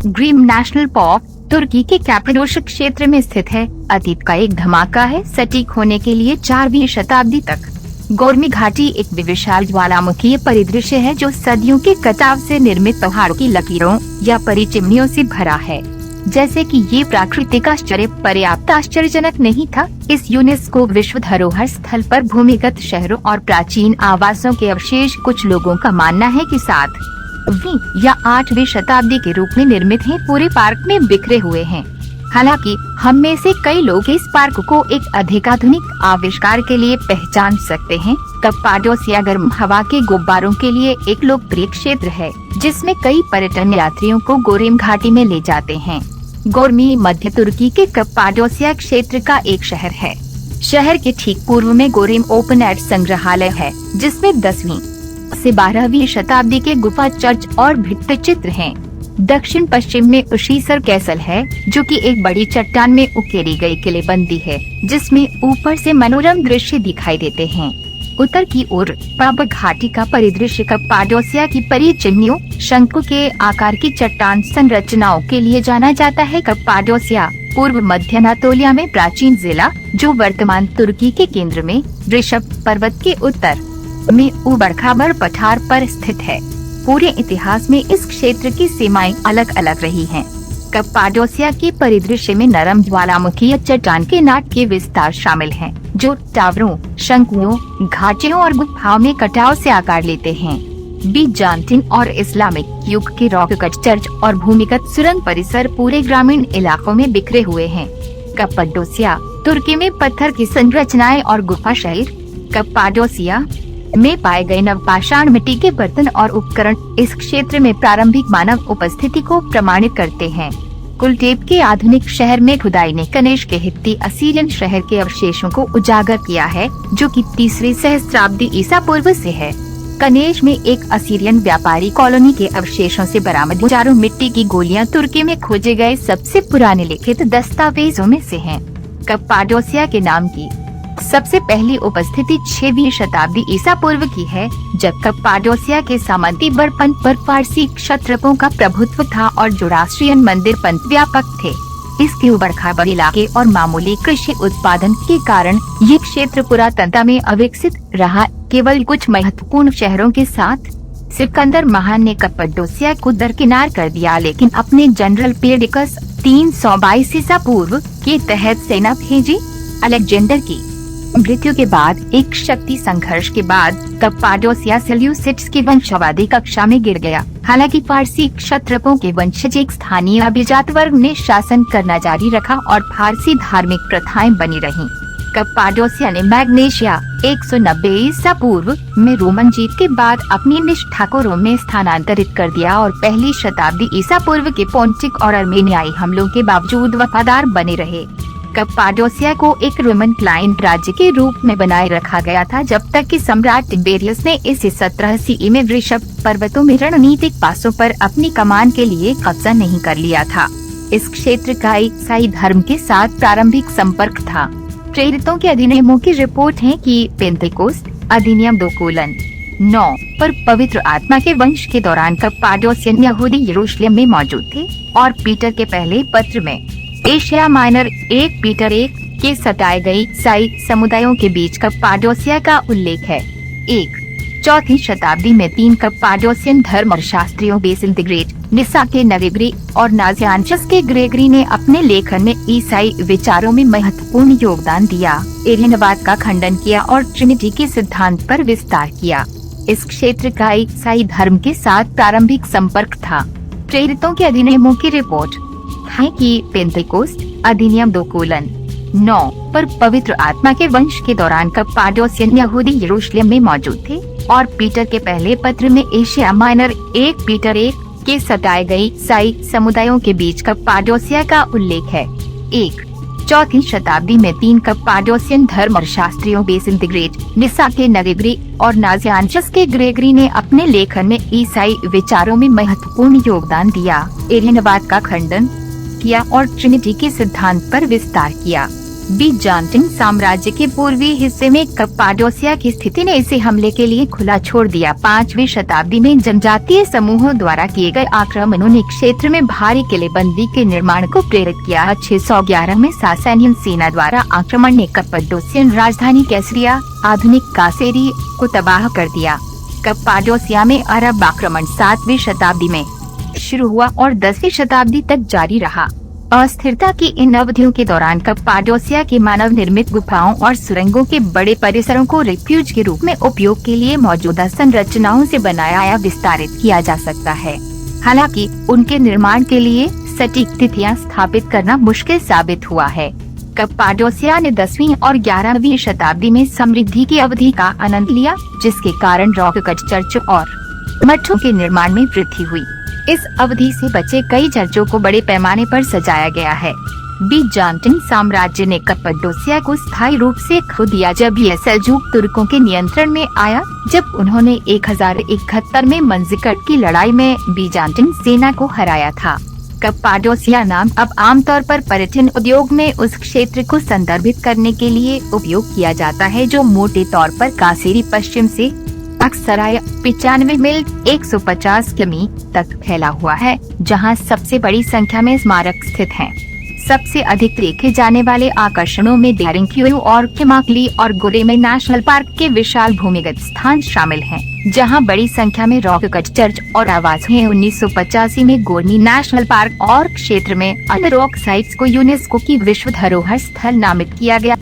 Grim national park तुर्की के कैप्पाडोशिया क्षेत्र में स्थित है। अतीत का एक धमाका है। सटीक होने के लिए 4वीं शताब्दी तक गोरमी घाटी एक विशाल ज्वालामुखी परिदृश्य है जो सदियों के कटाव से निर्मित पहाड़ों की लकीरों या परिचिमनियों से भरा है। जैसे कि ये प्राकृतिक आश्चर्य पर्याप्त आश्चर्यजनक नहीं था, इस यूनेस्को विश्व धरोहर स्थल पर भूमिगत शहरों और प्राचीन आवासों के अवशेष कुछ लोगों का मानना है कि 7वीं या 8वीं शताब्दी के रूप में निर्मित हैं, पूरे पार्क में बिखरे हुए हैं। हालांकि हम में से कई लोग इस पार्क को एक अधिक आधुनिक आविष्कार के लिए पहचान सकते हैं। कैप्पाडोसिया गर्म हवा के गुब्बारों के लिए एक लोकप्रिय क्षेत्र है, जिसमें कई पर्यटन यात्रियों को गोरेम घाटी में ले जाते हैं। गोरमी मध्य तुर्की के कैप्पाडोसिया क्षेत्र का एक शहर है। शहर के ठीक पूर्व में गोरेम ओपन एयर संग्रहालय है, जिसमें 10वीं से 12वीं शताब्दी के गुफा चर्च और भित्ति चित्र हैं। दक्षिण पश्चिम में उशीसर कैसल है, जो कि एक बड़ी चट्टान में उकेरी गई किलेबंदी है, जिसमें ऊपर से मनोरम दृश्य दिखाई देते हैं। उत्तर की ओर पाब घाटी का परिदृश्य कैप्पाडोसिया की परिचिमनियों, शंकु के आकार की चट्टान संरचनाओं के लिए जाना जाता है। कैप्पाडोसिया पूर्व मध्य अनातोलिया में प्राचीन जिला, जो वर्तमान तुर्की के केंद्र में ऋषभ पर्वत के उत्तर में उबड़-खाबड़ पठार पर स्थित है। पूरे इतिहास में इस क्षेत्र की सीमाएं अलग अलग रही हैं। कैप्पाडोसिया के परिदृश्य में नरम ज्वालामुखी चट्टान के नाट के विस्तार शामिल हैं, जो टावरों, शंकुओं, घाटियों और गुफाओं में कटाव से आकार लेते हैं। बीजान्टिन और इस्लामिक युग के रॉक कट चर्च और भूमिगत सुरंग परिसर पूरे ग्रामीण इलाकों में बिखरे हुए हैं। कैप्पाडोसिया तुर्की में पत्थर की संरचनाएं और गुफा शहर। कैप्पाडोसिया में पाए गए नवपाषाण मिट्टी के बर्तन और उपकरण इस क्षेत्र में प्रारंभिक मानव उपस्थिति को प्रमाणित करते हैं। कुलटेप के आधुनिक शहर में खुदाई ने कनेश के हित्ती असीरियन शहर के अवशेषों को उजागर किया है, जो कि 3वीं सहस्त्राब्दी ईसा पूर्व से है। कनेश में एक असीरियन व्यापारी कॉलोनी के अवशेषों से बरामद हजारों मिट्टी की गोलियां तुर्की में खोजे गए सबसे पुराने लिखित दस्तावेजों में से हैं। कैप्पाडोसिया के नाम की सबसे पहली उपस्थिति 6वीं शताब्दी ईसा पूर्व की है, जब कैप्पाडोसिया के सामंती बड़पन पर फारसी क्षत्रपों का प्रभुत्व था और जोरास्ट्रियन मंदिर पंथ व्यापक थे। इसके उबड़-खाबड़ इलाके और मामूली कृषि उत्पादन के कारण ये क्षेत्र पुरातनता में अविकसित रहा। केवल कुछ महत्वपूर्ण शहरों के साथ सिकंदर महान ने कैप्पाडोसिया को दरकिनार कर दिया, लेकिन अपने जनरल पेर्डिक्कस 322 ईसा पूर्व के तहत सेना भेजी। अलेक्जेंडर की मृत्यु के बाद एक शक्ति संघर्ष के बाद कैप्पाडोसिया सेल्यूसिड्स की वंशवादी कक्षा में गिर गया। हालांकि फारसी क्षत्रपों के वंशज एक स्थानीय अभिजात वर्ग ने शासन करना जारी रखा और फारसी धार्मिक प्रथाएं बनी रहीं। कैप्पाडोसिया ने मैग्नेशिया 190 ईसा पूर्व में रोमन जीत के बाद अपनी निष्ठा को रोम में स्थानांतरित कर दिया और पहली शताब्दी ईसा पूर्व के पोंटिक और अर्मेनियाई हमलों के बावजूद वफादार बने रहे। कैप्पाडोसिया को एक रोमन क्लाइंट राज्य के रूप में बनाए रखा गया था, जब तक कि सम्राट टिबेरियस ने इसे 17 सीई में वृषभ पर्वतों में रणनीतिक पासों पर अपनी कमान के लिए कब्जा नहीं कर लिया था। इस क्षेत्र का ईसाई धर्म के साथ प्रारंभिक संपर्क था। प्रेरितों के अधिनियमों की रिपोर्ट है कि पेंतेकोस्त अधिनियम 2:9 पर पवित्र आत्मा के वंश के दौरान कैप्पाडोसियन यहूदी यरूशलेम में मौजूद थे और पीटर के पहले पत्र में एशिया माइनर 1 पीटर 1 के सताए गए ईसाई समुदायों के बीच कैप्पाडोसिया का उल्लेख है। 4वीं शताब्दी में 3 कैप्पाडोसियन धर्मशास्त्रियों बेसिल द ग्रेट, निसा के नवेग्री और नाजियानचस के ग्रेगरी ने अपने लेखन में ईसाई विचारों में महत्वपूर्ण योगदान दिया, एलियनवाद का खंडन किया और ट्रिनिटी के सिद्धांत पर विस्तार किया। इस क्षेत्र का ईसाई धर्म के साथ प्रारंभिक संपर्क था। प्रेरितों के अधिनियमों की रिपोर्ट है कि पेंतेकोस्त अधिनियम 2:9 पर पवित्र आत्मा के वंश के दौरान कैप्पाडोसियन यहूदी यरूशलेम में मौजूद थे और पीटर के पहले पत्र में एशिया माइनर 1 पीटर 1 के सताए गए ईसाई समुदायों के बीच कैप्पाडोसिया का उल्लेख है। 4वीं शताब्दी में 3 कैप्पाडोसियन धर्मशास्त्रियों बेसिल द ग्रेट, निसा के नवेग्री और नाजियानचस के ग्रेगरी ने अपने लेखन में ईसाई विचारों में महत्वपूर्ण योगदान दिया, एलियनवाद का खंडन किया और ट्रिनिटी के सिद्धांत पर विस्तार किया। बीजान्टिन साम्राज्य के पूर्वी हिस्से में कप्पाडोसिया की स्थिति ने इसे हमले के लिए खुला छोड़ दिया। 5वीं शताब्दी में जनजातीय समूहों द्वारा किए गए आक्रमणों ने क्षेत्र में भारी किलेबंदी के निर्माण को प्रेरित किया। 611 में सासानियन सेना द्वारा आक्रमण ने कप्पाडोसियन राजधानी कैसरिया, आधुनिक कासेरी, को तबाह कर दिया। कप्पाडोसिया में अरब आक्रमण 7वीं शताब्दी में शुरू हुआ और 10वीं शताब्दी तक जारी रहा। अस्थिरता की इन अवधियों के दौरान कप्पाडोसिया के मानव निर्मित गुफाओं और सुरंगों के बड़े परिसरों को रिफ्यूज के रूप में उपयोग के लिए मौजूदा संरचनाओं से बनाया या विस्तारित किया जा सकता है। हालांकि उनके निर्माण के लिए सटीक तिथियां स्थापित करना मुश्किल साबित हुआ है। कप्पाडोसिया ने 10वीं और 11वीं शताब्दी में समृद्धि की अवधि का आनंद लिया, जिसके कारण रॉक कट चर्च और मठों के निर्माण में वृद्धि हुई। इस अवधि से बचे कई चर्चों को बड़े पैमाने पर सजाया गया है। बीजान्टिन साम्राज्य ने कप्पाडोसिया को स्थायी रूप से खो दिया जब यह सेल्जूक तुर्कों के नियंत्रण में आया, जब उन्होंने 1071 में मंजिकट की लड़ाई में बीजान्टिन सेना को हराया था। कप्पाडोसिया नाम अब आमतौर पर पर्यटन उद्योग में उस क्षेत्र को संदर्भित करने के लिए उपयोग किया जाता है जो मोटे तौर पर कासेरी पश्चिम से अक्सराय 95 मील 150 किमी तक फैला हुआ है, जहां सबसे बड़ी संख्या में स्मारक स्थित हैं। सबसे अधिक देखे जाने वाले आकर्षणों में डेरिंक्यू और किमाकली और गोरेमे नेशनल पार्क के विशाल भूमिगत स्थान शामिल हैं, जहां बड़ी संख्या में रॉक कट चर्च और आवास हैं। 1985 में गोर्मी नेशनल पार्क और क्षेत्र में अन्य रॉक साइट्स को यूनेस्को की विश्व धरोहर स्थल नामित किया गया।